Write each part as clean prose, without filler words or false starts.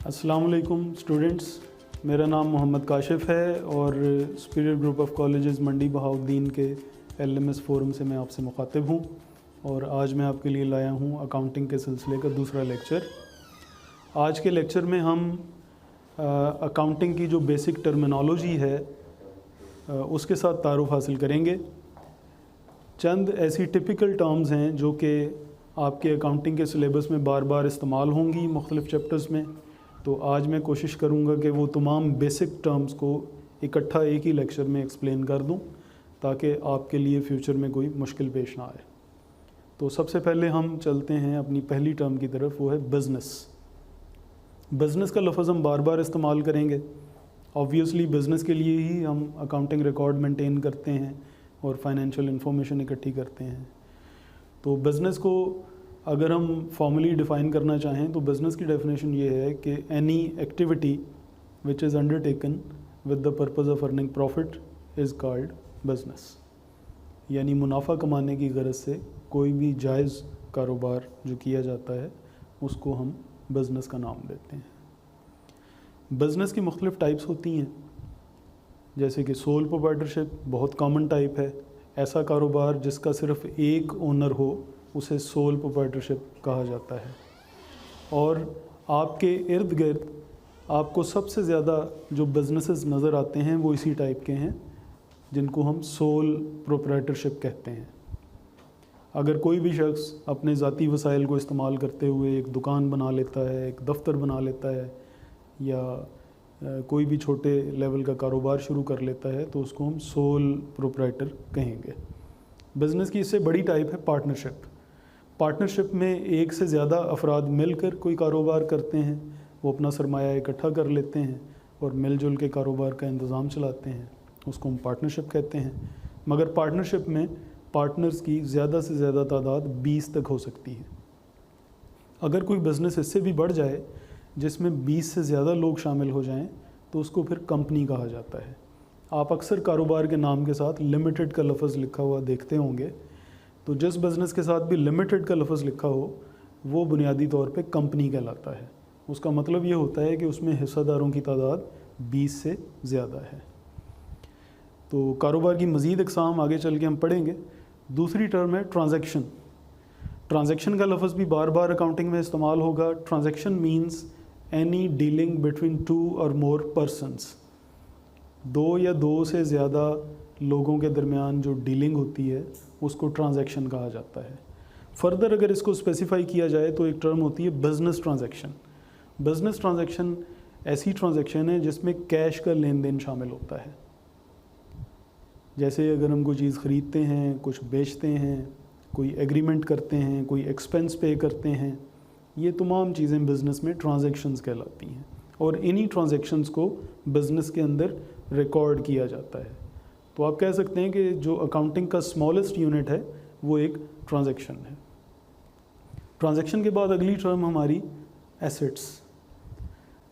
अस्सलाम वालेकुम स्टूडेंट्स, मेरा नाम मोहम्मद काशिफ़ है और सुपीरियर ग्रुप ऑफ कॉलेजेस मंडी बहाउद्दीन के LMS फोरम से मैं आपसे मुखातिब हूँ। और आज मैं आपके लिए लाया हूँ अकाउंटिंग के सिलसिले का दूसरा लेक्चर। आज के लेक्चर में हम अकाउंटिंग की जो बेसिक टर्मिनोलॉजी है उसके साथ तारुफ हासिल करेंगे। चंद ऐसी टिपिकल टर्म्स हैं जो कि आपके अकाउंटिंग के सिलेबस में बार बार इस्तेमाल होंगी मुख्तलिफ़ चैप्टर्स में। तो आज मैं कोशिश करूंगा कि वो तमाम बेसिक टर्म्स को इकट्ठा एक ही लेक्चर में एक्सप्लेन कर दूं ताकि आपके लिए फ़्यूचर में कोई मुश्किल पेश ना आए। तो सबसे पहले हम चलते हैं अपनी पहली टर्म की तरफ, वो है बिज़नेस। बिज़नेस का लफ्ज़ हम बार बार इस्तेमाल करेंगे। ऑब्वियसली बिज़नेस के लिए ही हम अकाउंटिंग रिकॉर्ड मेंटेन करते हैं और फाइनेंशियल इंफॉर्मेशन इकट्ठी करते हैं। तो बिज़नेस को अगर हम फॉर्मली डिफ़ाइन करना चाहें तो बिज़नेस की डेफिनेशन ये है कि any activity which is undertaken with the purpose of earning profit is called business. यानी मुनाफा कमाने की गरज से कोई भी जायज़ कारोबार जो किया जाता है उसको हम बिज़नेस का नाम देते हैं। बिज़नेस की मुख्तलिफ़ टाइप्स होती हैं, जैसे कि सोल प्रोप्राइटरशिप बहुत कॉमन टाइप है। ऐसा कारोबार जिसका सिर्फ एक ओनर हो उसे सोल प्रोप्राइटरशिप कहा जाता है। और आपके इर्द गिर्द आपको सबसे ज़्यादा जो बिज़नेसेस नज़र आते हैं वो इसी टाइप के हैं जिनको हम सोल प्रोप्राइटरशिप कहते हैं। अगर कोई भी शख्स अपने ज़ाती वसाइल को इस्तेमाल करते हुए एक दुकान बना लेता है, एक दफ्तर बना लेता है या कोई भी छोटे लेवल का कारोबार शुरू कर लेता है तो उसको हम सोल प्रोप्राइटर कहेंगे। बिज़नेस की इससे बड़ी टाइप है पार्टनरशिप। पार्टनरशिप में एक से ज़्यादा अफराद मिलकर कोई कारोबार करते हैं, वो अपना सरमाया इकट्ठा कर लेते हैं और मिलजुल के कारोबार का इंतज़ाम चलाते हैं, उसको हम पार्टनरशिप कहते हैं। मगर पार्टनरशिप में पार्टनर्स की ज़्यादा से ज़्यादा तादाद 20 तक हो सकती है। अगर कोई बिज़नेस इससे भी बढ़ जाए जिसमें 20 से ज़्यादा लोग शामिल हो जाएं तो उसको फिर कंपनी कहा जाता है। आप अक्सर कारोबार के नाम के साथ लिमिटेड का लफ्ज़ लिखा हुआ देखते होंगे। तो जिस बिज़नेस के साथ भी लिमिटेड का लफ्ज़ लिखा हो वो बुनियादी तौर पे कंपनी कहलाता है। उसका मतलब ये होता है कि उसमें हिस्सेदारों की तादाद 20 से ज़्यादा है। तो कारोबार की मज़ीद इक़साम आगे चल के हम पढ़ेंगे। दूसरी टर्म है ट्रांजैक्शन। ट्रांजैक्शन का लफ्ज़ भी बार बार अकाउंटिंग में इस्तेमाल होगा। Transaction means any dealing between 2 और मोर पर्सनस। 2 या 2 से ज़्यादा लोगों के दरमियान जो डीलिंग होती है उसको ट्रांजैक्शन कहा जाता है। फर्दर अगर इसको स्पेसिफाई किया जाए तो एक टर्म होती है बिज़नेस ट्रांजैक्शन। बिज़नेस ट्रांजैक्शन ऐसी ट्रांजैक्शन है जिसमें कैश का लेन देन शामिल होता है। जैसे अगर हम कोई चीज़ ख़रीदते हैं, कुछ बेचते हैं, कोई एग्रीमेंट करते हैं, कोई एक्सपेंस पे करते हैं, ये तमाम चीज़ें बिज़नेस में ट्रांजैक्शंस कहलाती हैं। और इन्हीं ट्रांजैक्शंस को बिज़नेस के अंदर रिकॉर्ड किया जाता है। तो आप कह सकते हैं कि जो अकाउंटिंग का स्मॉलेस्ट यूनिट है वो एक ट्रांजैक्शन है। ट्रांजैक्शन के बाद अगली टर्म हमारी एसेट्स।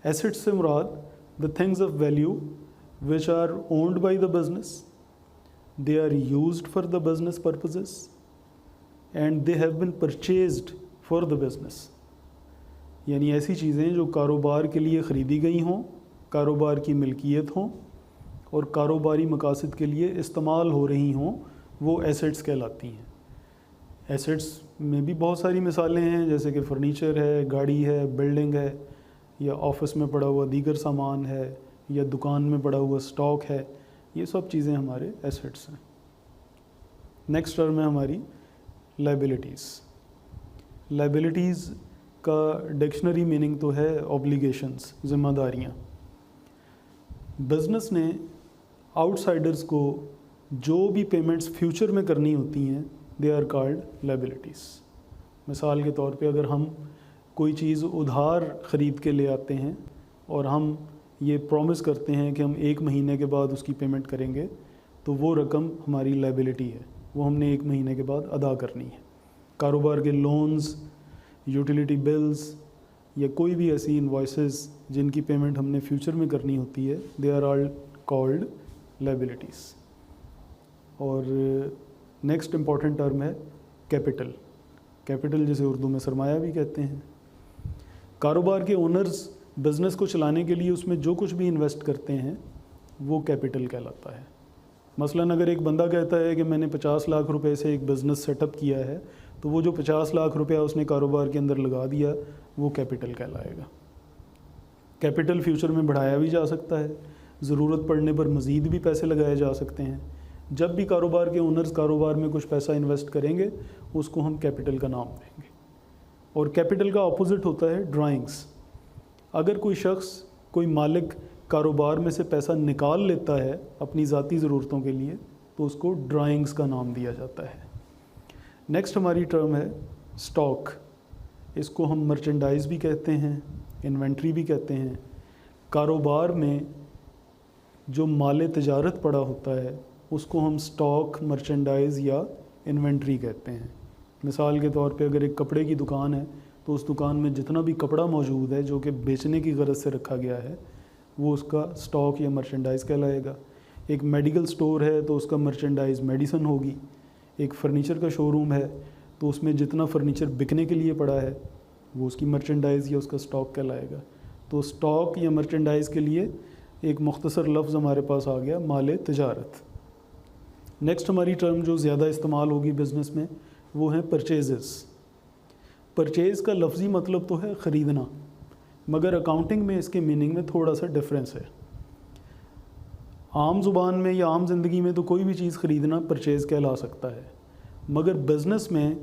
एसेट्स से मुराद the things of value which are owned by the business, they are used for the business purposes and they have been purchased for the business. यानी ऐसी चीज़ें जो कारोबार के लिए ख़रीदी गई हों, कारोबार की मिल्कियत हों और कारोबारी मकासद के लिए इस्तेमाल हो रही हों, वो एसेट्स कहलाती हैं। एसेट्स में भी बहुत सारी मिसालें हैं, जैसे कि फ़र्नीचर है, गाड़ी है, बिल्डिंग है, या ऑफिस में पड़ा हुआ दीगर सामान है, या दुकान में पड़ा हुआ स्टॉक है। ये सब चीज़ें हमारे एसेट्स हैं। नेक्स्ट टर्म है हमारी लायबिलिटीज़। लायबिलिटीज़ का डिक्शनरी मीनिंग तो है ऑब्लिगेशंस, ज़िम्मेदारियाँ। बिज़नेस ने आउटसाइडर्स को जो भी पेमेंट्स फ्यूचर में करनी होती हैं दे आर कॉल्ड लायबिलिटीज़। मिसाल के तौर पे अगर हम कोई चीज़ उधार ख़रीद के ले आते हैं और हम ये प्रॉमिस करते हैं कि हम 1 महीने के बाद उसकी पेमेंट करेंगे, तो वो रकम हमारी लायबिलिटी है, वो हमने 1 महीने के बाद अदा करनी है। कारोबार के लोन्स, यूटिलिटी बिल्स या कोई भी ऐसी इनवॉइसेस जिनकी पेमेंट हमने फ्यूचर में करनी होती है, they are all called liabilities. और नेक्स्ट इम्पॉर्टेंट टर्म है कैपिटल। कैपिटल जिसे उर्दू में सरमाया भी कहते हैं। कारोबार के ओनर्स बिज़नेस को चलाने के लिए उसमें जो कुछ भी इन्वेस्ट करते हैं वो कैपिटल कहलाता है। मसलन अगर एक बंदा कहता है कि मैंने 50 लाख रुपए से एक बिज़नेस सेटअप किया है, तो वो जो 50 लाख रुपया उसने कारोबार के अंदर लगा दिया वो कैपिटल कहलाएगा। कैपिटल फ्यूचर में बढ़ाया भी जा सकता है, ज़रूरत पड़ने पर मज़ीद भी पैसे लगाए जा सकते हैं। जब भी कारोबार के ओनर्स कारोबार में कुछ पैसा इन्वेस्ट करेंगे उसको हम कैपिटल का नाम देंगे। और कैपिटल का अपोजिट होता है ड्राइंग्स। अगर कोई शख्स, कोई मालिक कारोबार में से पैसा निकाल लेता है अपनी ज़ाती ज़रूरतों के लिए तो उसको ड्राइंग्स का नाम दिया जाता है। नेक्स्ट हमारी टर्म है स्टॉक। इसको हम मर्चेंडाइज़ भी कहते हैं, इन्वेंट्री भी कहते हैं। कारोबार में जो माल तिजारत पड़ा होता है उसको हम स्टॉक, मर्चेंडाइज़ या इन्वेंट्री कहते हैं। मिसाल के तौर पे अगर एक कपड़े की दुकान है तो उस दुकान में जितना भी कपड़ा मौजूद है जो कि बेचने की गरज से रखा गया है वो उसका स्टॉक या मर्चेंडाइज़ कहलाएगा। एक मेडिकल स्टोर है तो उसका मर्चेंडाइज़ मेडिसन होगी। एक फ़र्नीचर का शोरूम है तो उसमें जितना फ़र्नीचर बिकने के लिए पड़ा है वो उसकी मर्चेंडाइज़ या उसका स्टॉक कहलाएगा। तो स्टॉक या मर्चेंडाइज़ के लिए एक मुख्तसर लफ्ज़ हमारे पास आ गया, माल तिजारत। नेक्स्ट हमारी टर्म जो ज़्यादा इस्तेमाल होगी बिज़नेस में वो है परचेज़ेस। परचेज़ का लफ्ज़ी मतलब तो है ख़रीदना, मगर अकाउंटिंग में इसके मीनिंग में थोड़ा सा डिफरेंस है। आम ज़ुबान में या आम ज़िंदगी में तो कोई भी चीज़ ख़रीदना परचेज़ कहला सकता है, मगर बिज़नेस में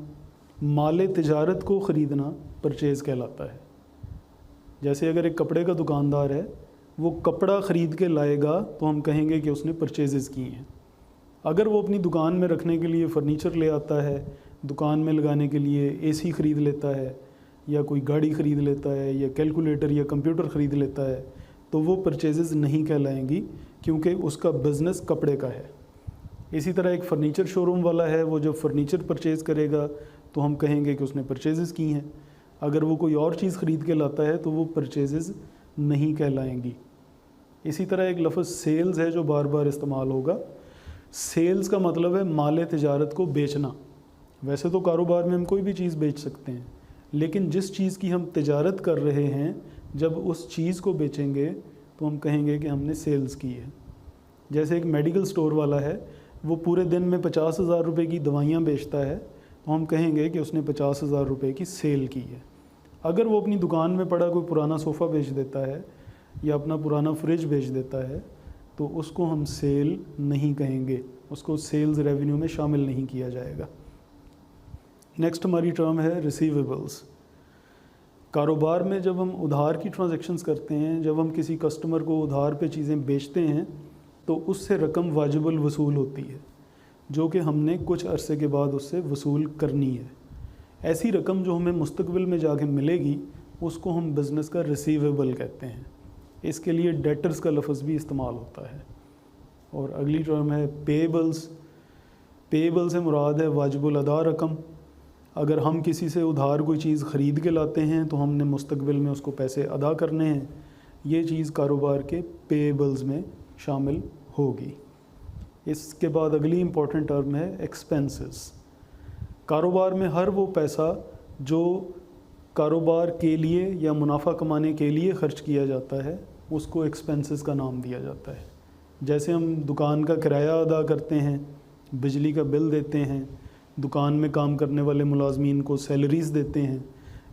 माल तिजारत को ख़रीदना परचेज़ कहलाता है। जैसे अगर एक कपड़े का दुकानदार है, वो कपड़ा ख़रीद के लाएगा तो हम कहेंगे कि उसने परचेज़ की हैं। अगर वो अपनी दुकान में रखने के लिए फ़र्नीचर ले आता है, दुकान में लगाने के लिए एसी ख़रीद लेता है या कोई गाड़ी ख़रीद लेता है या कैलकुलेटर या कंप्यूटर ख़रीद लेता है तो वो परचेज़ नहीं कहलाएंगी, क्योंकि उसका बिज़नेस कपड़े का है। इसी तरह एक फ़र्नीचर शोरूम वाला है, वो जब फ़र्नीचर परचेज़ करेगा तो हम कहेंगे कि उसने परचेज़ की हैं। अगर वो कोई और चीज़ ख़रीद के लाता है तो वो परचेज़ नहीं कहलाएंगी। इसी तरह एक लफ्ज़ सेल्स है जो बार बार इस्तेमाल होगा। सेल्स का मतलब है माल तिजारत को बेचना। वैसे तो कारोबार में हम कोई भी चीज़ बेच सकते हैं, लेकिन जिस चीज़ की हम तिजारत कर रहे हैं जब उस चीज़ को बेचेंगे तो हम कहेंगे कि हमने सेल्स की है। जैसे एक मेडिकल स्टोर वाला है, वो पूरे दिन में 50,000 रुपये की दवाइयाँ बेचता है तो हम कहेंगे कि उसने 50,000 रुपये की सेल की है। अगर वो अपनी दुकान में पड़ा कोई पुराना सोफ़ा बेच देता है या अपना पुराना फ्रिज बेच देता है तो उसको हम सेल नहीं कहेंगे, उसको सेल्स रेवेन्यू में शामिल नहीं किया जाएगा। नेक्स्ट हमारी टर्म है रिसीवेबल्स। कारोबार में जब हम उधार की ट्रांजैक्शंस करते हैं, जब हम किसी कस्टमर को उधार पे चीज़ें बेचते हैं तो उससे रकम वाजिबुल वसूल होती है जो कि हमने कुछ अरसे के बाद उससे वसूल करनी है। ऐसी रकम जो हमें मुस्तकबिल में जाके मिलेगी उसको हम बिज़नेस का रिसीवेबल कहते हैं। इसके लिए डेटर्स का लफ्ज़ भी इस्तेमाल होता है। और अगली टर्म है पेएबल्स। पेएबल से मुराद है वाजिबुल अदा रकम। अगर हम किसी से उधार कोई चीज़ ख़रीद के लाते हैं तो हमने मुस्तकबिल में उसको पैसे अदा करने हैं। ये चीज़ कारोबार के पेएबल्स में शामिल होगी। इसके बाद अगली इम्पॉर्टेंट टर्म है एक्सपेंसेस। कारोबार में हर वो पैसा जो कारोबार के लिए या मुनाफा कमाने के लिए ख़र्च किया जाता है उसको एक्सपेंसेस का नाम दिया जाता है। जैसे हम दुकान का किराया अदा करते हैं, बिजली का बिल देते हैं, दुकान में काम करने वाले मुलाजमीन को सैलरीज़ देते हैं,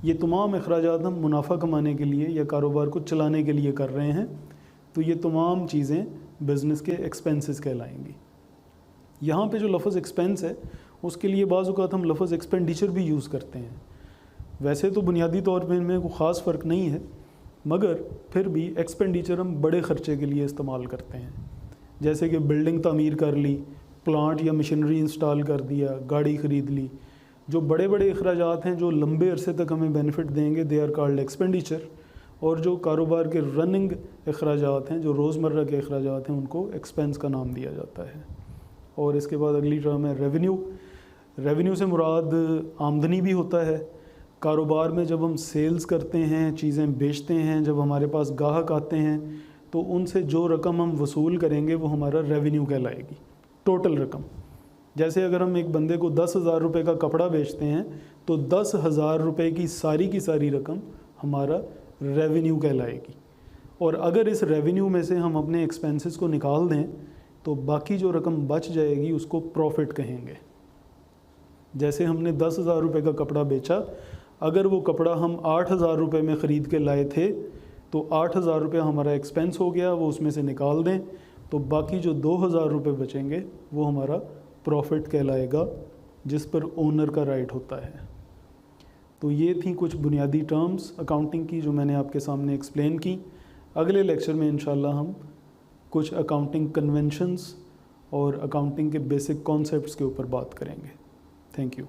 ये तमाम अखराजात हम मुनाफा कमाने के लिए या कारोबार को चलाने के लिए कर रहे हैं, तो ये तमाम चीज़ें बिज़नेस के एक्सपेंसेस कहलाएंगी। यहाँ पे जो लफ्ज़ एक्सपेंस है उसके लिए बाज़ औक़ात हम लफ्ज़ एक्सपेंडिचर भी यूज़ करते हैं। वैसे तो बुनियादी तौर पे इनमें कोई ख़ास फ़र्क नहीं है, मगर फिर भी एक्सपेंडिचर हम बड़े ख़र्चे के लिए इस्तेमाल करते हैं। जैसे कि बिल्डिंग तामीर कर ली, प्लांट या मशीनरी इंस्टॉल कर दिया, गाड़ी ख़रीद ली। जो बड़े बड़े अखराजात हैं जो लंबे अरसे तक हमें बेनिफिट देंगे, दे आर कॉल्ड एक्सपेंडिचर। और जो कारोबार के रनिंग अखराजात हैं, जो रोज़मर्रा के अखराजात हैं, उनको एक्सपेंस का नाम दिया जाता है। और इसके बाद अगली टर्म है रेवेन्यू। रेवेन्यू से मुराद आमदनी भी होता है। कारोबार में जब हम सेल्स करते हैं, चीज़ें बेचते हैं, जब हमारे पास ग्राहक आते हैं तो उनसे जो रकम हम वसूल करेंगे वो हमारा रेवेन्यू कहलाएगी, टोटल रकम। जैसे अगर हम एक बंदे को 10,000 रुपये का कपड़ा बेचते हैं तो 10,000 रुपये की सारी रकम हमारा रेवेन्यू कहलाएगी। और अगर इस रेवेन्यू में से हम अपने एक्सपेंसेस को निकाल दें तो बाकी जो रकम बच जाएगी उसको प्रॉफिट कहेंगे। जैसे हमने 10,000 रुपये का कपड़ा बेचा, अगर वो कपड़ा हम 8,000 रुपये में ख़रीद के लाए थे तो 8,000 रुपये हमारा एक्सपेंस हो गया, वो उसमें से निकाल दें तो बाकी जो 2,000 रुपये बचेंगे वो हमारा प्रॉफिट कहलाएगा, जिस पर ओनर का राइट होता है। तो ये थी कुछ बुनियादी टर्म्स अकाउंटिंग की जो मैंने आपके सामने एक्सप्लेन की। अगले लेक्चर में इंशाल्लाह हम कुछ अकाउंटिंग कन्वेंशंस और अकाउंटिंग के बेसिक कॉन्सेप्ट्स के ऊपर बात करेंगे। Thank you.